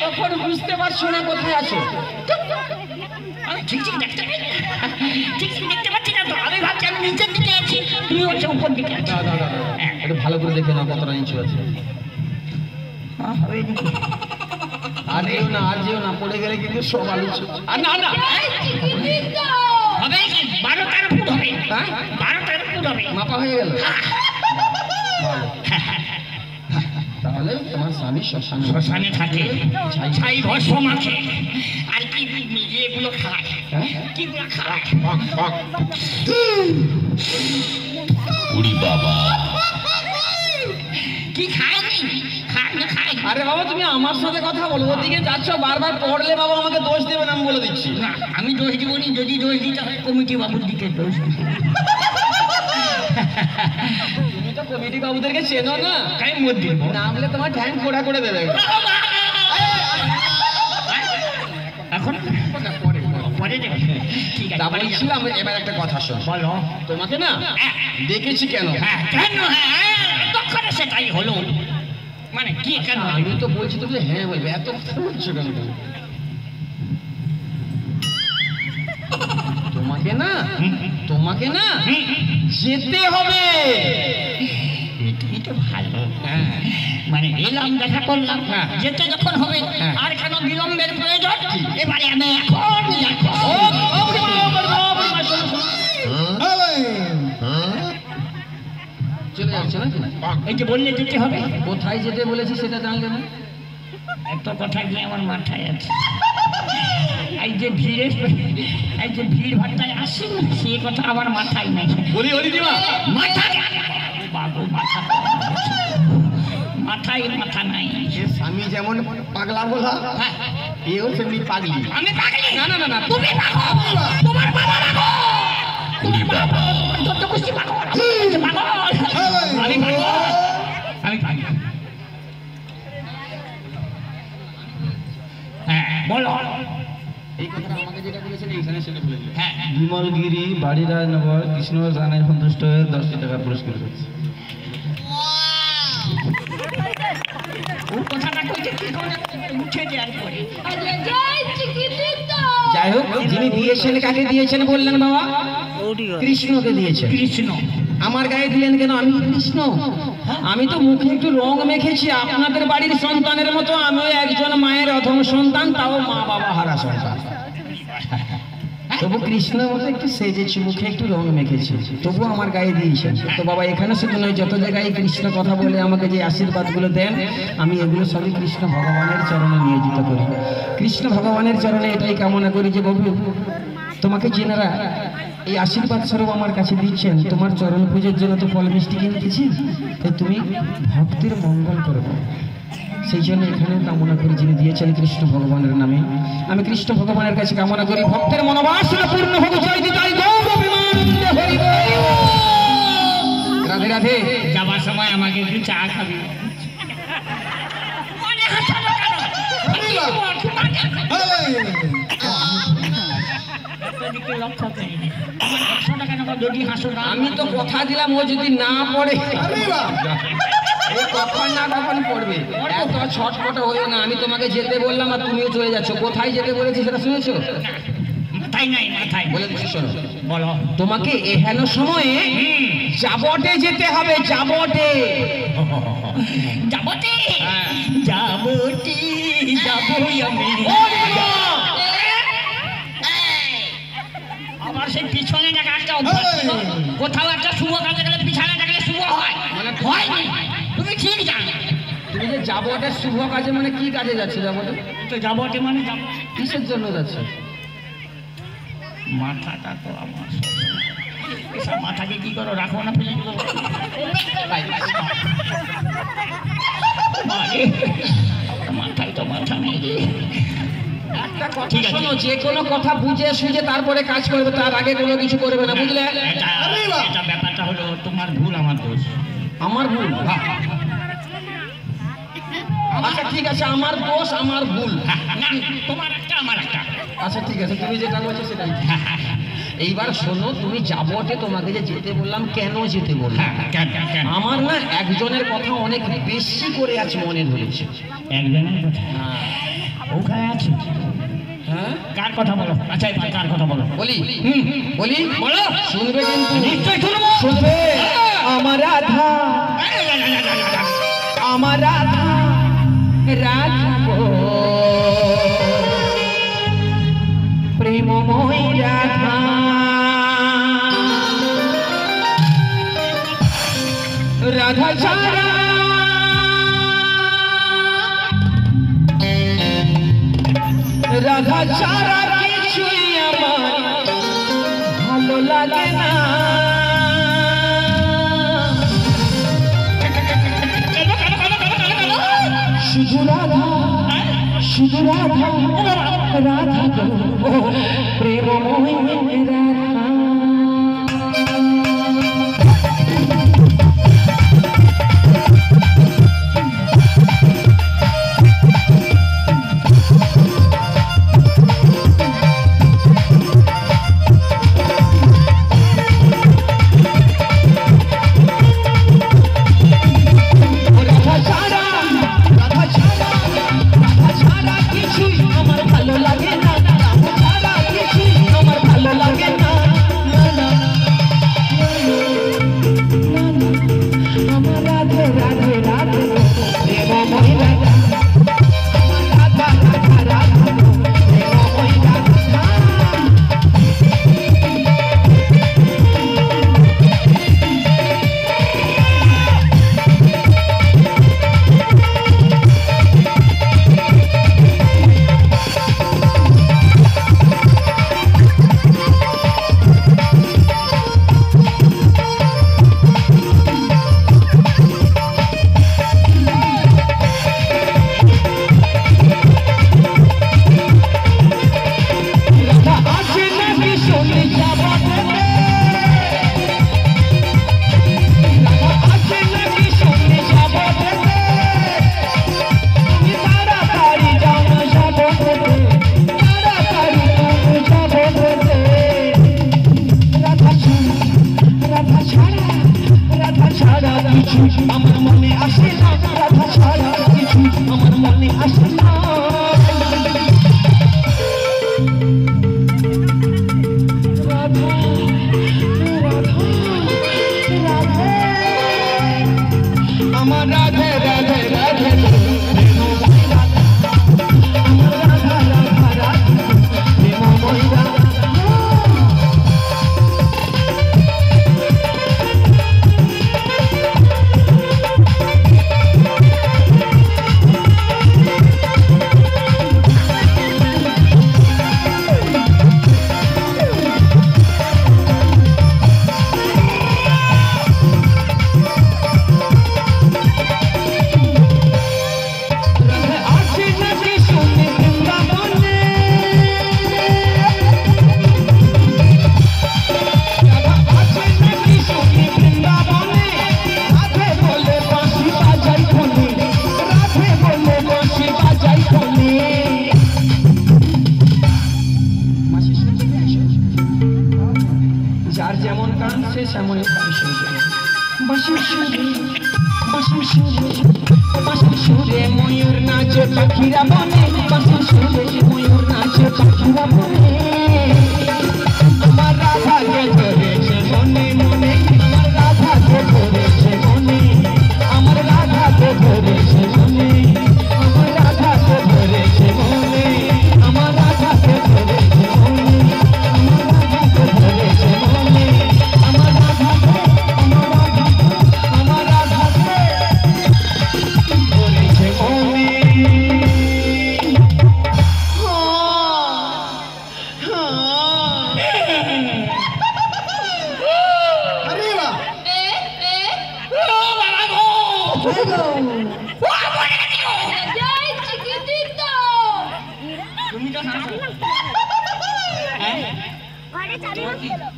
তখন বুঝতে পারছো না কোথায় আছো? আমি ঠিক দেখতে পাই, ঠিক দেখতে পাচ্ছি না তো। আমি ভাবছি আমি নিচের দিকে আছি, তুমি হচ্ছে উপর দিকে আছো। একটু ভালো করে দেখে নাও কতটা নিচু আছে। হবে নাকি? আর যেও না পড়ে গেলে কিন্তু সব আলু। আর না হবে 12-13 ফুট হবে। 12-13 ফুট হবে। মাপা হয়ে গেল। তাহলে তোমার স্বামী শ্মশানে থাকে, ছাই ভস্ম মাখে আর কি এগুলো খায়, কিগুলো খায়। উড়ি বাবা কি খায়নি? খায় না খায়? আরে বাবা তুমি আমার সাথে কথা বলো, ওদিকে যাচ্ছ বারবার পড়লে বাবা আমাকে দোষ দেবেন, আমি বলে দিচ্ছি। না আমি দোষ দিবনি, যদি দোষ দিতে হয় কমিটি বাবুর দিকে দোষ দিব। তুমি তো কমিটি বাবুদেরকে চেনো না, তাই মত দিব না বলে তোমার ঠ্যাং খোড়া করে দেবে। এখন পরে দেবে, ঠিক আছে। বলছিলাম এবার একটা কথা শোন। বলো। তোমাকে না দেখেছি কেন? কেন? তখন সেটাই হলো, মানে কি কেন? আমি তো বলছি তুমি হ্যাঁ বলবে, এত কথা বলছো কেন? তোমাকে না যেতে হবে। এটাই তো ভালো। মানে এলাম, দেখা করলাম, যেতে যখন হবে আর কেন বিলম্বের প্রয়োজন? এবারে আমি এখন চলে যাচ্ছে নাকি? এই যে বললে যেতে হবে, কোথায় যেতে বলেছি সেটা জানলে না? এত কথা গিয়ে আমার মাথায় আছে। এই যে ভিড় ভাট্টায় আসি, সে কথা আমার মাথায় নাই। বলি দিমা মাথায় বাবু, মাথা নাই। স্বামী যেমন পাগলা বলা, এও সেমনি পাগলি। আমি পাগলি? না তুমি পাগল, তোমার বাবা পাগল, উড়ি বাবা যত খুশি পাগল। আমি পাগল। হ্যাঁ বলো। এই কথাটা আমাকে যেটা বলেছেন এইখানে সেটা বলে দিলেন। হ্যাঁ বিমলগিরি বাড়ি রায়নগর কৃষ্ণ জানায় সন্তুষ্ট হয়ে 10টি টাকা পুরস্কার করছে। ওর কথাটা কইতে কি করে উঠে যায় পরে। যাই হোক, যিনি দিয়েছেন কাকে দিয়েছেন বললেন বাবা? কৃষ্ণকে দিয়েছেন। কৃষ্ণ আমার গায়ে দিলেন কেন? আমি কৃষ্ণ, আমি তো মুখে একটু রং মেখেছি। আপনাদের বাড়ির সন্তানের মতো আমিও একজন মায়ের অধম সন্তান, তাও মা বাবা হারা সন্তান। তবু কৃষ্ণের মতো একটু সেজেছি, মুখে একটু রং মেখেছি, তবু আমার গায়ে দিয়েছেন। তো বাবা এখানে শুধু নয়, যত জায়গায় কৃষ্ণ কথা বলে আমাকে যে আশীর্বাদগুলো দেন, আমি এগুলো সবই কৃষ্ণ ভগবানের চরণে নিয়োজিত করি। কৃষ্ণ ভগবানের চরণে এটাই কামনা করি যে বাবু তোমাকে যেনারা এই আশীর্বাদ স্বরূপ আমার কাছে দিচ্ছেন, তোমার চরণ পুজোর জন্য তো ফল মিষ্টি কিনতেছি, তাই তুমি ভক্তির মঙ্গল করবে, সেই জন্য এখানে কামনা করি যিনি দিয়েছেন কৃষ্ণ ভগবানের নামে। আমি কৃষ্ণ ভগবানের কাছে কামনা করি ভক্তের মনোবাসনা পূর্ণ হোক। জয় জয় গৌর বিমানন্দে হরি হরি। রাধে রাধে। যাবার সময় আমাকে একটু চা খাবি। আমি তো কথা দিলাম ও যদি না পড়ে, কখন না কখন পড়বে। এত ছটপট হয়ে না, আমি তোমাকে যেতে বললাম আর তুমিও চলে যাচ্ছ। কোথায় যেতে বলেছি সেটা শুনেছো? মাথায় নাই, মাথায় বলে দিচ্ছি শোনো। বলো। তোমাকে এহেন সময়ে যাবটে যেতে হবে। যাবটে যাবতে যাবতে যাবই আমি। আমার সেই পিছনে দেখা একটা অভ্যাস ছিল, কোথাও একটা শুভ কাজে গেলে পিছনে দেখলে শুভ হয়, মানে হয়নি। তুমি ঠিক জানো। তুমি যে যাবটে শুভ কাজে মানে কি কাজে যাচ্ছে? যাবটে তো যাবতে মানে যাবো কিসের জন্য যাচ্ছে? মাথাটা তো আমার এসব মাথাকে কি করো, রাখো না, ফেলে দেবো। মাথায় তো মাথা নেই রে। একটা কথা শোনো, যে কোনো কথা বুঝে সুঝে তারপরে কাজ করবে, তার আগে কোনো কিছু করবে না, বুঝলে? এটা ব্যাপারটা হলো তোমার ভুল আমার দোষ। আমার ভুল? আচ্ছা ঠিক আছে, আমার দোষ আমার ভুল। না তোমার একটা আমার একটা। আচ্ছা ঠিক আছে, তুমি যেটা বলছো সেটাই। এইবার শোনো, তুমি যাবটে তোমাকে যে যেতে বললাম, কেন যেতে বললাম? আমার না একজনের কথা অনেক বেশি করে আজ মনে ধরেছে। একজনের কথা? ওখানে আছে। হ্যাঁ কার কথা বলো? আচ্ছা এবার কার কথা বলো? বলি বলি বলো। শুনবে কিন্তু নিশ্চয়ই শুনবো। শুনবে আমার রাধা আমার রাধা রাধা গো প্রেমময় রাধা রাধা ছাড়া রাধা ছাড়া কিছুই আমার ভালো লাগে না শুধু রাধা শুধু রাধা রাধা গো প্রেমময় রাধা আমার মনে আসে না রাধা ছাড়া কিছু আমার মনে আসে না রাধা রাধা রাধা আমার রাধে রাধে রাধে আমার রাধা রাধা রাধা প্রেমময় রাধা যার যেমন গান সে সেমনই বাঁশির সুরে বাঁশির সুরে বাঁশির সুরে ময়ূর নাচে পাখিরা বনে বাঁশির সুরে ময়ূর নাচে পাখিরা বনে আমার রাধাকে ধরেছে মনে মনে আমার রাধাকে ধরেছে মনে আমার রাধাকে ধরেছে মনে আমার রাধাকে ধরেছে মনে আমার রাধাকে ধরেছে মনে আমার রাধাকে ধরেছে মনে আমার রাধাকে আমার রাধাকে ধরেছে মনে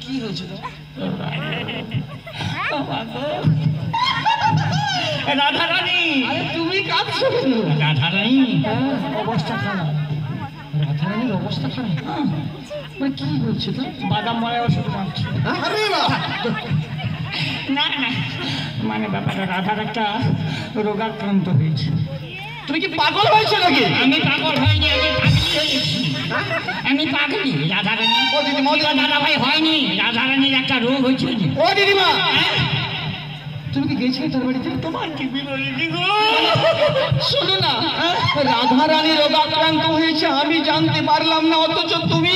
কি হয়েছিল রাধা রানী, তুমি কাঁদছো কেন? রাধা রানী অবস্থা খারাপ রাধারানীর অবস্থা খারাপ মানে কি হচ্ছে তো বাদাম ময় ওষুধ মারছে। না না, মানে ব্যাপারটা রাধার একটা রোগাক্রান্ত হয়েছে। তুমি কি পাগল হয়েছে নাকি? আমি পাগল হয়নি, আমি আমি পাগলি রাধারানী। ও দিদিমা, দাদা ভাই হয়নি, রাধারানীর একটা রোগ হয়েছে। ও দিদিমা, তুমি কি গেছিলে তার বাড়িতে? তোমার কি বিরোধী গো? শোনো না, রাধা রানী রোগাক্রান্ত হয়েছে আমি জানতে পারলাম না, অথচ তুমি